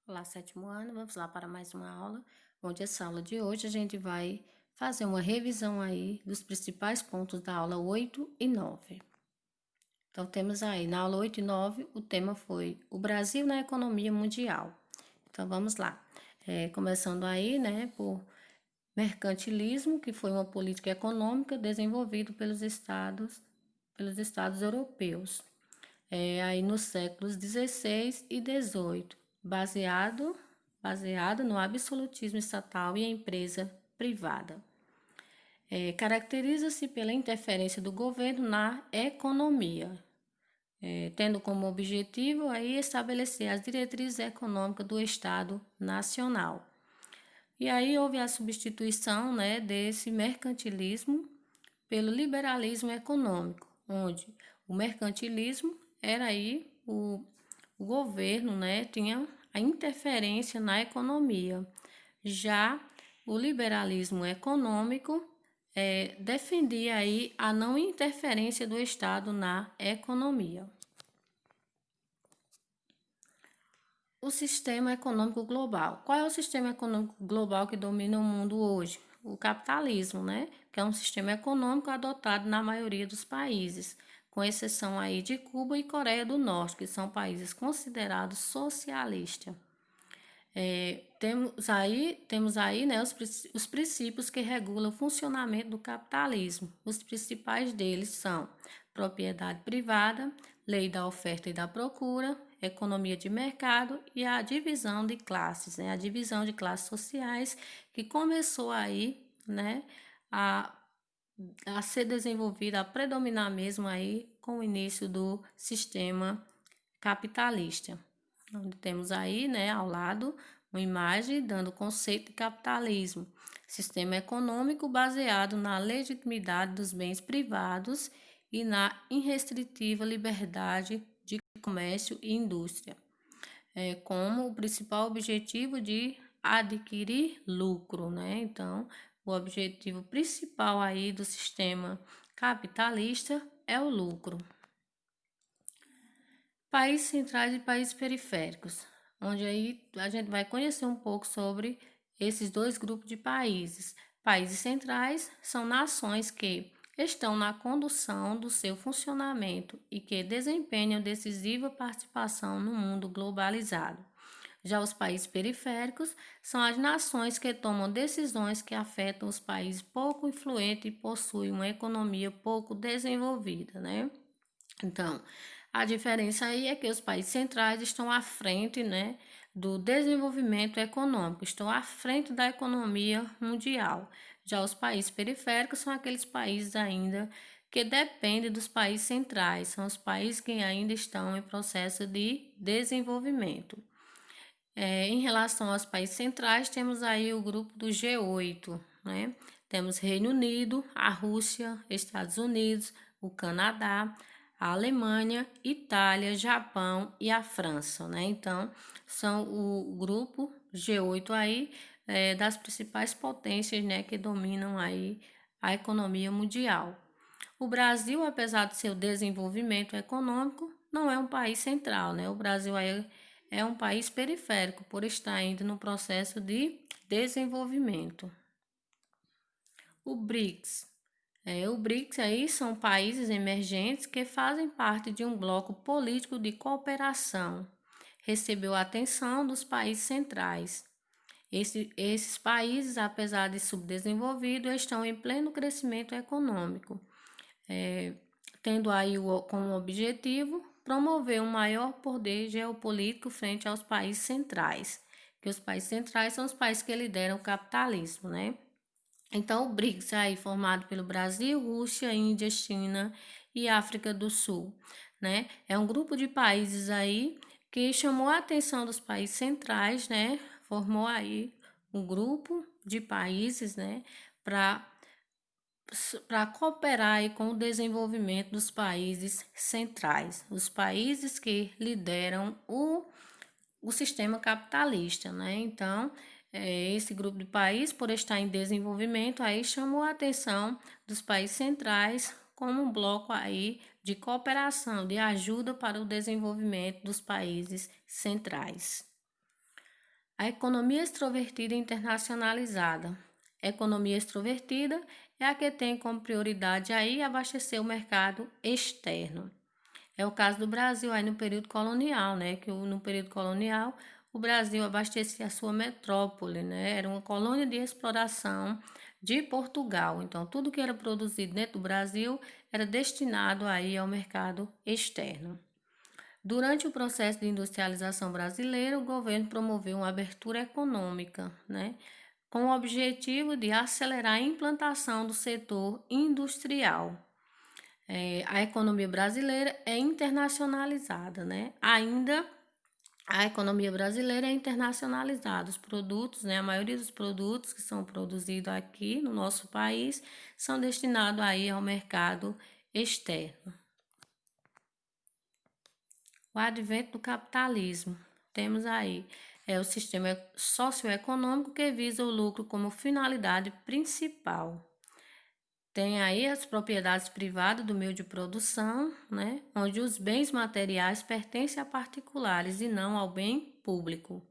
Olá, sétimo ano, vamos lá para mais uma aula, onde essa aula de hoje a gente vai fazer uma revisão aí dos principais pontos da aula 8 e 9. Então, temos aí, na aula 8 e 9, o tema foi o Brasil na economia mundial. Então, vamos lá. Começando aí, né, por mercantilismo, que foi uma política econômica desenvolvida pelos estados europeus, aí nos séculos 16 e 18, baseado no absolutismo estatal e empresa privada. Caracteriza-se pela interferência do governo na economia, tendo como objetivo aí estabelecer as diretrizes econômicas do Estado Nacional. E aí houve a substituição, né, desse mercantilismo pelo liberalismo econômico, onde o mercantilismo era aí o governo, né, tinha a interferência na economia. Já o liberalismo econômico defendia aí a não interferência do Estado na economia. O sistema econômico global. Qual é o sistema econômico global que domina o mundo hoje? O capitalismo, né? Que é um sistema econômico adotado na maioria dos países, com exceção aí de Cuba e Coreia do Norte, que são países considerados socialistas. Temos aí né, os princípios que regulam o funcionamento do capitalismo. Os principais deles são propriedade privada, lei da oferta e da procura, economia de mercado e a divisão de classes, né, a divisão de classes sociais que começou aí, né, a, a ser desenvolvida, a predominar mesmo aí com o início do sistema capitalista. Onde temos aí, né, ao lado, uma imagem dando o conceito de capitalismo, sistema econômico baseado na legitimidade dos bens privados e na irrestritiva liberdade de comércio e indústria, como o principal objetivo de adquirir lucro, né? Então, o objetivo principal aí do sistema capitalista é o lucro. Países centrais e países periféricos, onde aí a gente vai conhecer um pouco sobre esses dois grupos de países. Países centrais são nações que estão na condução do seu funcionamento e que desempenham decisiva participação no mundo globalizado. Já os países periféricos são as nações que tomam decisões que afetam os países pouco influentes e possuem uma economia pouco desenvolvida, né? Então, a diferença aí é que os países centrais estão à frente, né, do desenvolvimento econômico, estão à frente da economia mundial. Já os países periféricos são aqueles países ainda que dependem dos países centrais, são os países que ainda estão em processo de desenvolvimento. Em relação aos países centrais, temos aí o grupo do G8, né? Temos Reino Unido, a Rússia, Estados Unidos, o Canadá, a Alemanha, Itália, Japão e a França, né? Então, são o grupo G8 aí das principais potências, né, que dominam aí a economia mundial. O Brasil, apesar de seu desenvolvimento econômico, não é um país central, né? O Brasil é um país periférico, por estar ainda no processo de desenvolvimento. O BRICS. O BRICS aí são países emergentes que fazem parte de um bloco político de cooperação. Recebeu a atenção dos países centrais. Esses países, apesar de subdesenvolvidos, estão em pleno crescimento econômico, tendo aí como objetivo promover um maior poder geopolítico frente aos países centrais, que os países centrais são os países que lideram o capitalismo, né? Então, o BRICS é aí formado pelo Brasil, Rússia, Índia, China e África do Sul, né? É um grupo de países aí que chamou a atenção dos países centrais, né? Formou aí um grupo de países, né? Para cooperar aí com o desenvolvimento dos países centrais, os países que lideram o sistema capitalista, né? Então, esse grupo de países, por estar em desenvolvimento, aí chamou a atenção dos países centrais como um bloco aí de cooperação, de ajuda para o desenvolvimento dos países centrais. A economia extrovertida e internacionalizada. Economia extrovertida é a que tem como prioridade aí abastecer o mercado externo. É o caso do Brasil aí no período colonial, né? Que no período colonial o Brasil abastecia a sua metrópole, né? Era uma colônia de exploração de Portugal. Então, tudo que era produzido dentro do Brasil era destinado aí ao mercado externo. Durante o processo de industrialização brasileira, o governo promoveu uma abertura econômica, né, com o objetivo de acelerar a implantação do setor industrial. A economia brasileira é internacionalizada, né? Ainda a economia brasileira é internacionalizada. Os produtos, né, a maioria dos produtos que são produzidos aqui no nosso país são destinados aí ao mercado externo. O advento do capitalismo. Temos aí o sistema socioeconômico que visa o lucro como finalidade principal. Tem aí as propriedades privadas do meio de produção, né, onde os bens materiais pertencem a particulares e não ao bem público.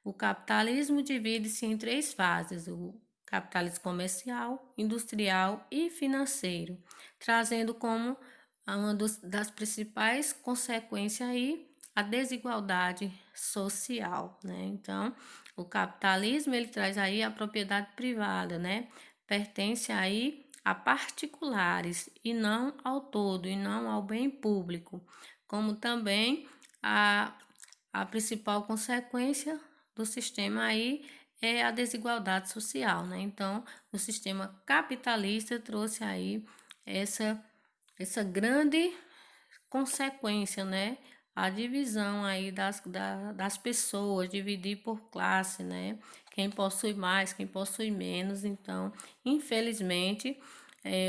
O capitalismo divide-se em três fases: o capitalismo comercial, industrial e financeiro, trazendo como uma das principais consequências aí a desigualdade social, né? Então, o capitalismo ele traz aí a propriedade privada, né? Pertence aí a particulares e não ao todo, e não ao bem público, como também a principal consequência do sistema aí é a desigualdade social, né? Então, o sistema capitalista trouxe aí essa grande consequência, né? A divisão aí das pessoas, dividir por classe, né? Quem possui mais, quem possui menos. Então, infelizmente,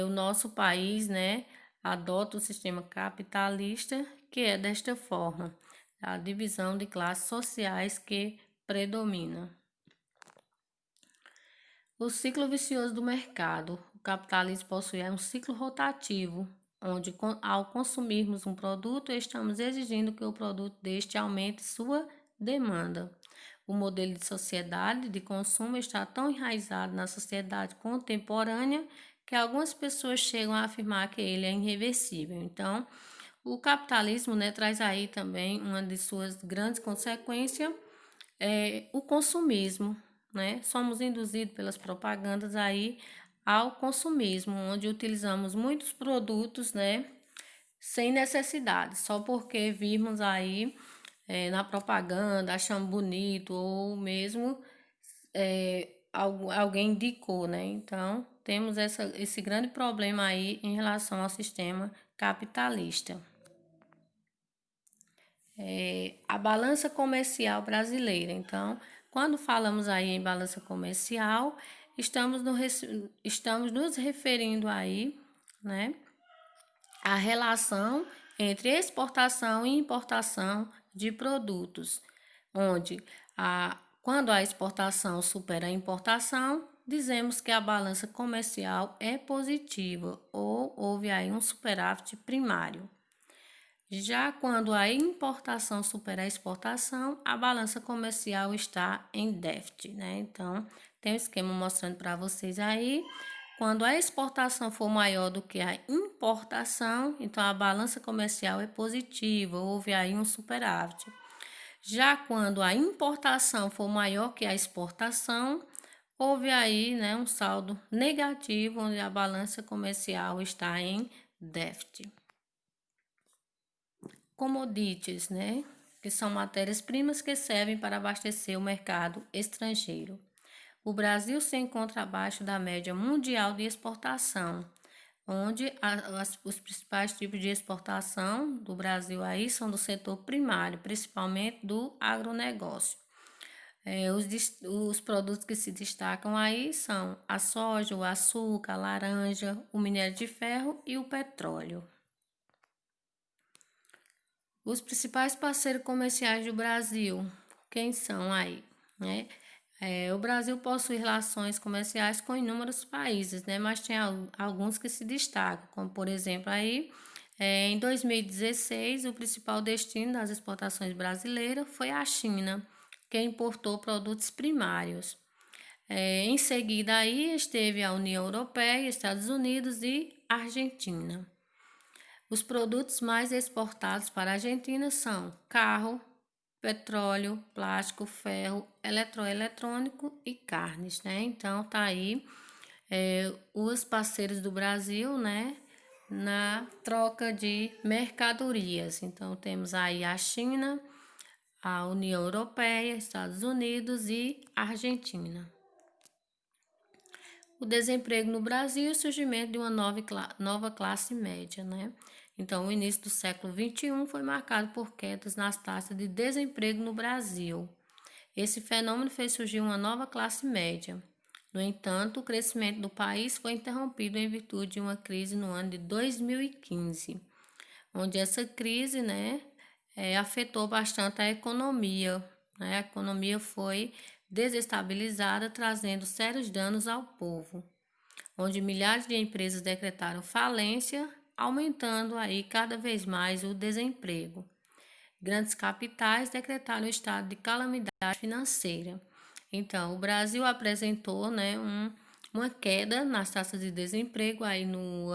o nosso país, né, adota o sistema capitalista, que é desta forma, a divisão de classes sociais que predomina. O ciclo vicioso do mercado. O capitalismo possui um ciclo rotativo, onde, ao consumirmos um produto, estamos exigindo que o produto deste aumente sua demanda. O modelo de sociedade de consumo está tão enraizado na sociedade contemporânea que algumas pessoas chegam a afirmar que ele é irreversível. Então, o capitalismo, né, traz aí também uma de suas grandes consequências, o consumismo, né? Somos induzidos pelas propagandas aí ao consumismo, onde utilizamos muitos produtos, né, sem necessidade, só porque vimos aí na propaganda, achamos bonito ou mesmo alguém indicou, né? Então, temos esse grande problema aí em relação ao sistema capitalista. A balança comercial brasileira. Então, quando falamos aí em balança comercial, estamos nos referindo aí, né, à relação entre exportação e importação de produtos, onde quando a exportação supera a importação, dizemos que a balança comercial é positiva ou houve aí um superávit primário. Já quando a importação supera a exportação, a balança comercial está em déficit, né? Então, tem um esquema mostrando para vocês aí. Quando a exportação for maior do que a importação, então a balança comercial é positiva, houve aí um superávit. Já quando a importação for maior que a exportação, houve aí, né, um saldo negativo, onde a balança comercial está em déficit. Commodities, né? Que são matérias-primas que servem para abastecer o mercado estrangeiro. O Brasil se encontra abaixo da média mundial de exportação, onde os principais tipos de exportação do Brasil aí são do setor primário, principalmente do agronegócio. Os produtos que se destacam aí são a soja, o açúcar, a laranja, o minério de ferro e o petróleo. Os principais parceiros comerciais do Brasil, quem são aí, né? O Brasil possui relações comerciais com inúmeros países, né? Mas tem alguns que se destacam, como por exemplo aí, em 2016, o principal destino das exportações brasileiras foi a China, que importou produtos primários. Em seguida aí esteve a União Europeia, Estados Unidos e Argentina. Os produtos mais exportados para a Argentina são carro, petróleo, plástico, ferro, eletroeletrônico e carnes, né? Então tá aí os parceiros do Brasil, né? Na troca de mercadorias. Então temos aí a China, a União Europeia, Estados Unidos e Argentina. O desemprego no Brasil e o surgimento de uma nova classe média, né? Então, o início do século XXI foi marcado por quedas nas taxas de desemprego no Brasil. Esse fenômeno fez surgir uma nova classe média. No entanto, o crescimento do país foi interrompido em virtude de uma crise no ano de 2015, onde essa crise, né, afetou bastante a economia, né? A economia foi desestabilizada, trazendo sérios danos ao povo, onde milhares de empresas decretaram falência, aumentando aí cada vez mais o desemprego. Grandes capitais decretaram estado de calamidade financeira. Então, o Brasil apresentou, né, uma queda nas taxas de desemprego aí no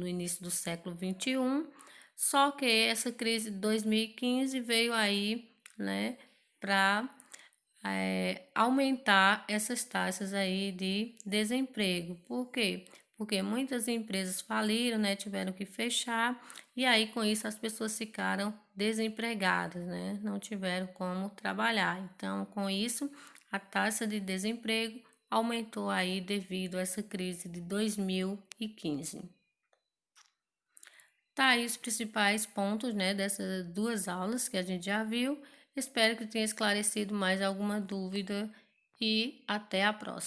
início do século XXI, só que essa crise de 2015 veio aí, né, para aumentar essas taxas aí de desemprego. Por quê? Porque muitas empresas faliram, né, tiveram que fechar, e aí com isso as pessoas ficaram desempregadas, né, não tiveram como trabalhar. Então, com isso, a taxa de desemprego aumentou aí devido a essa crise de 2015. Tá aí os principais pontos, né, dessas duas aulas que a gente já viu. Espero que tenha esclarecido mais alguma dúvida e até a próxima.